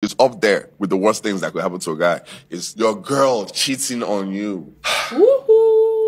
is up there with the worst things that could happen to a guy. Is your girl cheating on you.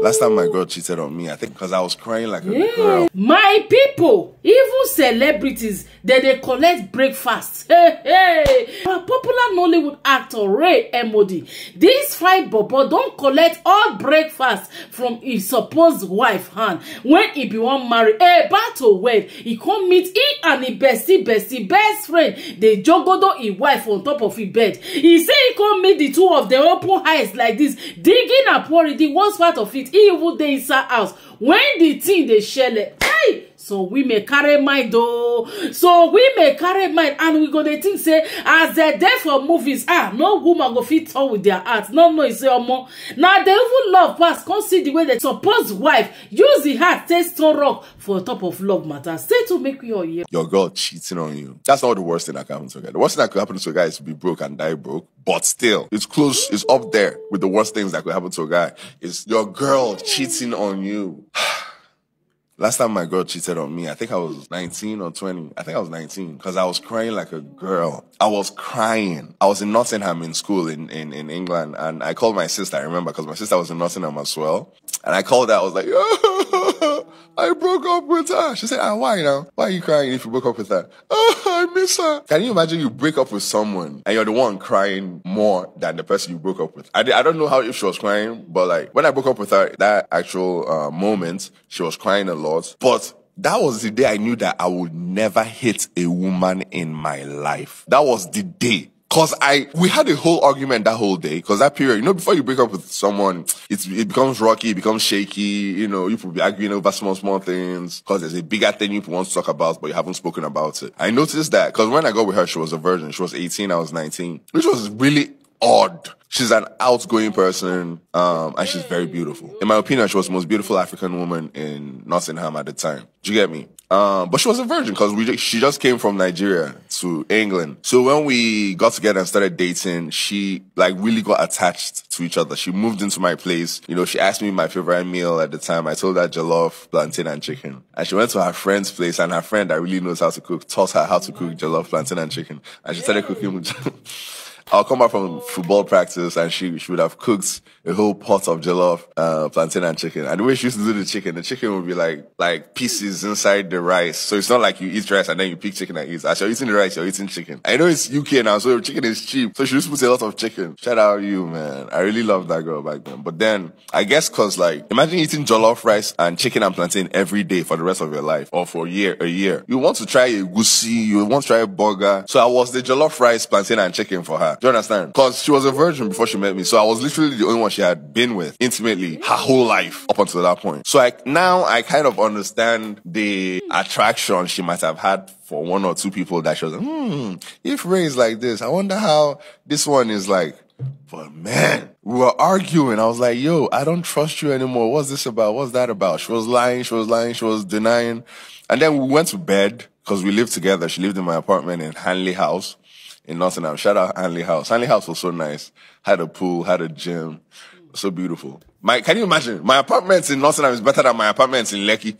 Last time my girl cheated on me, I think because I was crying like a girl. My people, even celebrities, they collect breakfast. Hey. A popular Nollywood actor, EMODI, this fine bobo don't collect all breakfast from his supposed wife hand when he be one marry. Battle wed, he come meet he and his best friend. They jogodo his wife on top of his bed. He say he come meet the two of them open eyes like this, digging up worry the worst part of it. He even dey inside house when the thing they share it. Hey, so we may carry mind though. So we may carry mind, and we go dey think say as they there for movies, no woman go fit talk with their heart. No, you say omo. Now they even love pass. Come see the way the supposed wife use the heart taste stone rock for top of love matter. Stay to make your ear. Your girl cheating on you. That's not the worst thing that can happen to a guy. The worst thing that could happen to a guy is to be broke and die broke. But still, it's close. It's up there with the worst things that could happen to a guy. Is your girl cheating on you. Last time my girl cheated on me, I think I was 19 or 20. I think I was 19 because I was crying like a girl. I was crying. I was in Nottingham in school in England, and I called my sister, I remember, because my sister was in Nottingham as well. And I called her, I was like, I broke up with her. She said, why now? Why are you crying if you broke up with her? I miss her. Can you imagine you break up with someone and you're the one crying more than the person you broke up with? I don't know if she was crying, but like when I broke up with her, that actual moment, she was crying a lot. But that was the day I knew that I would never hit a woman in my life. That was the day. Cause we had a whole argument that whole day. Cause that period, before you break up with someone, it becomes rocky, it becomes shaky. You will be arguing over small things. Cause there's a bigger thing you want to talk about, but you haven't spoken about it. I noticed that, cause when I got with her, she was a virgin. She was 18, I was 19, which was really odd. She's an outgoing person, and she's very beautiful. In my opinion, she was the most beautiful African woman in Nottingham at the time. Do you get me? But she was a virgin because she just came from Nigeria to England. So when we got together and started dating, she really got attached to each other. She moved into my place. She asked me my favorite meal at the time. I told her jollof, plantain, and chicken. And she went to her friend's place, and her friend that really knows how to cook taught her how to cook jollof, plantain, and chicken. And she started cooking. I'll come back from football practice and she would have cooked a whole pot of jollof, plantain and chicken. And the way she used to do the chicken would be like pieces inside the rice. So it's not like you eat rice and then you pick chicken and eat. As you're eating the rice, you're eating chicken. I know it's UK now, so chicken is cheap. So she used to put a lot of chicken. Shout out you, man. I really loved that girl back then. But then, I guess cause imagine eating jollof rice and chicken and plantain every day for the rest of your life or for a year. You want to try a goosey, you want to try a burger. So I was the jollof rice, plantain and chicken for her. Do you understand? Because she was a virgin before she met me. So I was literally the only one she had been with intimately her whole life up until that point. So now I kind of understand the attraction she might have had for one or two people that she was like, if Ray is like this, I wonder how this one is like. But man, we were arguing. I was like, yo, I don't trust you anymore. What's this about? What's that about? She was lying. She was denying. And then we went to bed because we lived together. She lived in my apartment in Hanley House in Nottingham. Shout out Hanley House. Hanley House was so nice. Had a pool, had a gym. So beautiful. Can you imagine? My apartment in Nottingham is better than my apartment in Lekki.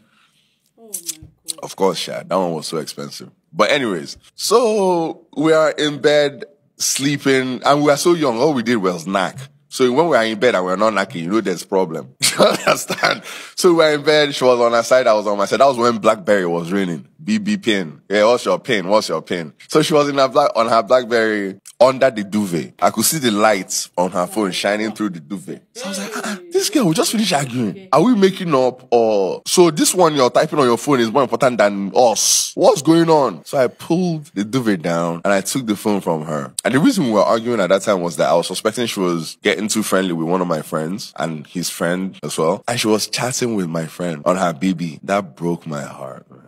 Oh my God. Of course, Shad. That one was so expensive. But anyways, so we are in bed sleeping and we were so young. All we did was knack. So when we are in bed and we're not knacking, there's a problem. You understand? So we were in bed, she was on her side, I was on my side. That was when BlackBerry was raining. BB pin. Yeah, what's your pin? What's your pin? So she was on her BlackBerry under the duvet. I could see the lights on her phone shining through the duvet. So I was like, this girl, we just finished arguing. Are we making up or... So this one you're typing on your phone is more important than us. What's going on? So I pulled the duvet down and I took the phone from her. And the reason we were arguing at that time was that I was suspecting she was getting too friendly with one of my friends and his friend as well. And she was chatting with my friend on her BB. That broke my heart, man.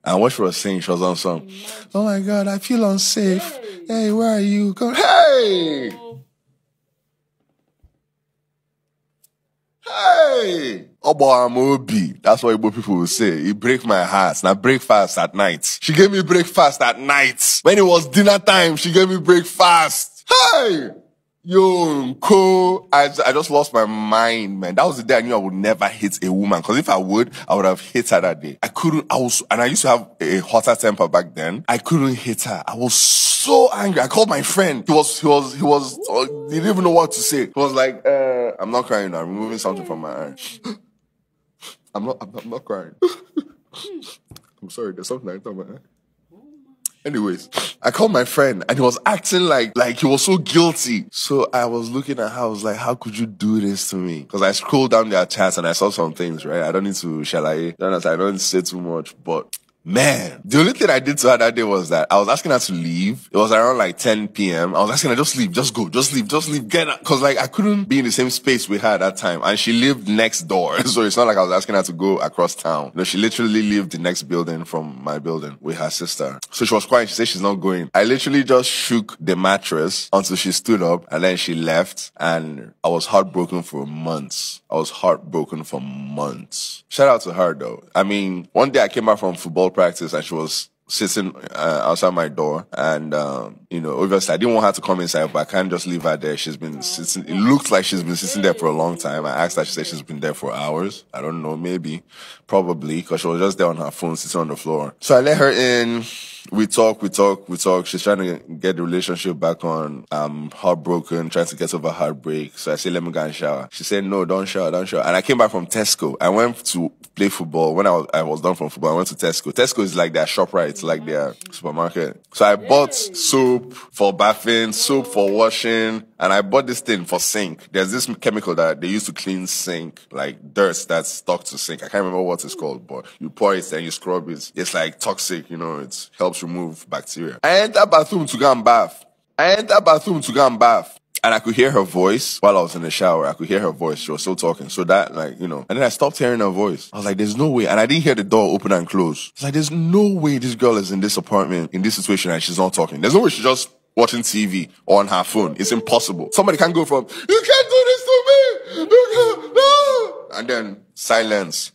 And what she was saying, she was on some, oh my God, I feel unsafe. Hey, where are you? Hey! Hey! Obo, that's what Igbo people will say. He break my heart. Now breakfast at night. She gave me breakfast at night. When it was dinner time, she gave me breakfast. Hey! Yo, cool. I just lost my mind, man. That was the day I knew I would never hit a woman. Because if I would have hit her that day. And I used to have a hotter temper back then. I couldn't hit her. I was so angry. I called my friend. He didn't even know what to say. He was like, I'm not crying now. I'm removing something from my eye. I'm not crying. I'm sorry. There's something like that on my eye. Anyways, I called my friend and he was acting like he was so guilty. So I was looking at her, I was like, how could you do this to me? Because I scrolled down their chats and I saw some things, right? I don't need to I don't need to say too much, but man, the only thing I did to her that day was that I was asking her to leave. It was around like 10 p.m. I was asking her, just leave, just go, just leave, get out. Cause like I couldn't be in the same space with her at that time. And she lived next door. So it's not like I was asking her to go across town. No, she literally lived the next building from my building with her sister. So she was crying. She said she's not going. I literally just shook the mattress until she stood up and then she left. And I was heartbroken for months. Shout out to her though. I mean, one day I came back from football practice and she was sitting outside my door and obviously I didn't want her to come inside, but I can't just leave her there. She's been sitting, it looks like she's been sitting there for a long time. I asked her, she said she's been there for hours. I don't know, probably because she was just there on her phone sitting on the floor. So I let her in. We talk. She's trying to get the relationship back on. I'm heartbroken, trying to get over heartbreak. So I said, let me go and shower. She said, no, don't shower. And I came back from Tesco. I went to play football. When I was done from football, I went to Tesco. Tesco is like their ShopRite, it's like their supermarket. So I bought soap for bathing, soap for washing, and I bought this thing for sink. There's this chemical that they use to clean sink, like dirt that's stuck to sink. I can't remember what it's called, but you pour it and you scrub it. It's like toxic, it helps remove bacteria. I entered bathroom to go and bath. And I could hear her voice while I was in the shower. I could hear her voice. She was still talking. So that, and then I stopped hearing her voice. I was like, there's no way. And I didn't hear the door open and close. It's like, there's no way this girl is in this apartment, in this situation, and she's not talking. There's no way she's just watching TV or on her phone. It's impossible. Somebody can't go from, you can't do this to me! No! And then silence.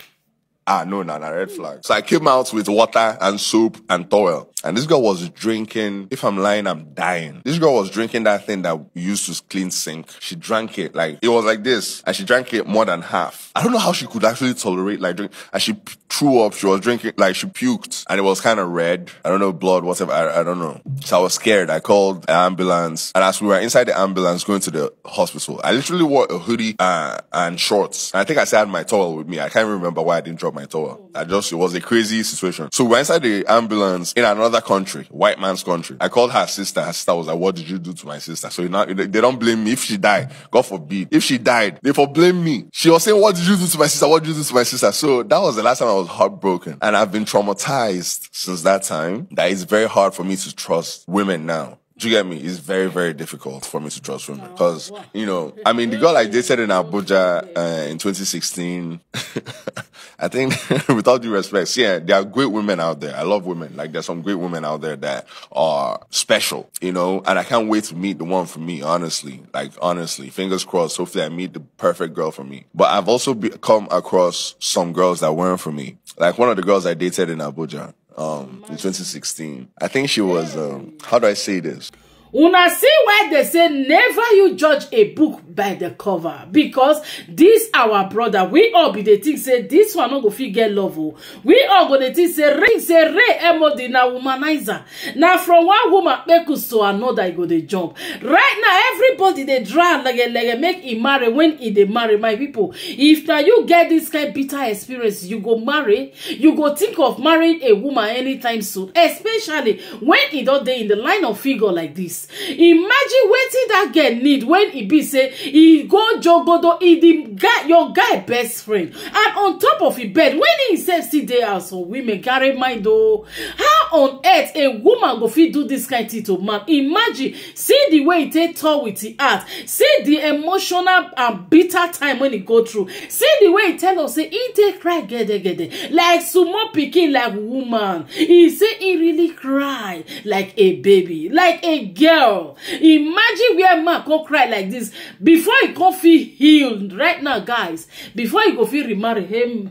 No, red flag. So I came out with water and soap and towel. And this girl was drinking, if I'm lying, I'm dying. This girl was drinking that thing that we used to clean sink. She drank it, it was like this. And she drank it more than half. I don't know how she could actually tolerate, drink. And she threw up, she was drinking, she puked. And it was kind of red. I don't know, blood, whatever, I don't know. So I was scared. I called an ambulance. And as we were inside the ambulance going to the hospital, I literally wore a hoodie and shorts. And I think I still had my towel with me. I can't remember why I didn't drop my towel. It was a crazy situation. So we were inside the ambulance in another country, white man's country. I called her sister. Her sister was like, what did you do to my sister? So they don't blame me if she died. God forbid. If she died, they blame me. She was saying, what did you do to my sister? What did you do to my sister? So that was the last time I was heartbroken. And I've been traumatized since that time that it's very hard for me to trust women now. Do you get me? It's very, very difficult for me to trust women. Because, the girl I dated in Abuja in 2016, I think, with all due respect, yeah, there are great women out there. I love women. There's some great women out there that are special, and I can't wait to meet the one for me, honestly. Honestly, fingers crossed, hopefully I meet the perfect girl for me. But I've also come across some girls that weren't for me. One of the girls I dated in Abuja. In 2016. I think she was, how do I say this? Una see why they say never you judge a book by the cover, because this our brother, we all be the thing say this one no go fit get love. We all go the thing say Ray EMODI na womanizer. Now from one woman make us to another go the jump. Right now everybody they draw like make him marry when he they marry, my people. If now you get this kind of bitter experience, you go marry, you go think of marrying a woman anytime soon, especially when he don't dey in the line of figure like this. Imagine waiting that girl need when he be say he go jogodo your guy best friend, and on top of his bed when he himself see there are some women carry mind though. How on earth a woman go fit do this kind of thing to man? Imagine, see the way he take talk with the heart, see the emotional and bitter time when he go through, see the way he tell us say he take cry gede like sumo pikin, like woman. He say he really cry like a baby, like a girl. Imagine where man go cry like this before he go feel healed right now, guys, before he go feel remarry him,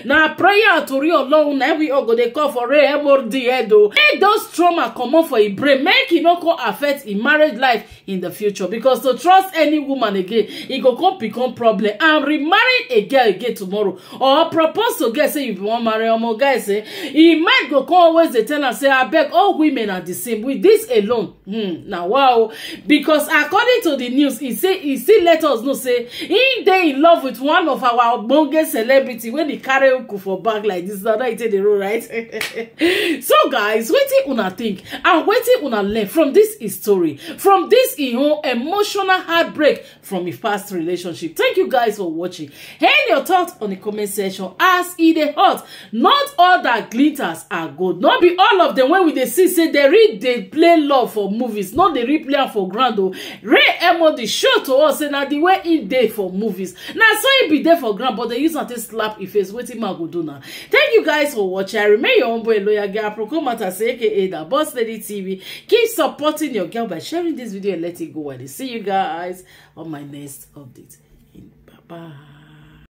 now prayer to real alone, now we all go they call for EMODI head though. Make those trauma come on for a brain, make it not go affect in marriage life in the future, because to trust any woman again, it go come become problem. And remarry a girl again tomorrow, or propose to girl say you want marry omo guys, he might go come always they tell and say I beg all women are the same with this alone. Now wow, because according to the news, he still let us know say he dey in love with one of our ogbonge celebrity when he carry uku for back like this. Now that the road, right? So guys, wetin una think and wetin una learn from this story, from this emotional heartbreak from his past relationship? Thank you guys for watching. Hang your thoughts on the comment section as e dey hot. Not all that glitters are good. Not be all of them when we dey see say they play love for movies, not they replay for ground. EMODI show to us say na the way e dey for movies, na so e be there for ground, but they use am to slap e face. Wetin man go do now? Thank you guys for watching. I remain your own boy loyal girl Procomata, aka the Boss Lady TV. Keep supporting your girl by sharing this video and let it go. And see you guys on my next update. Bye bye.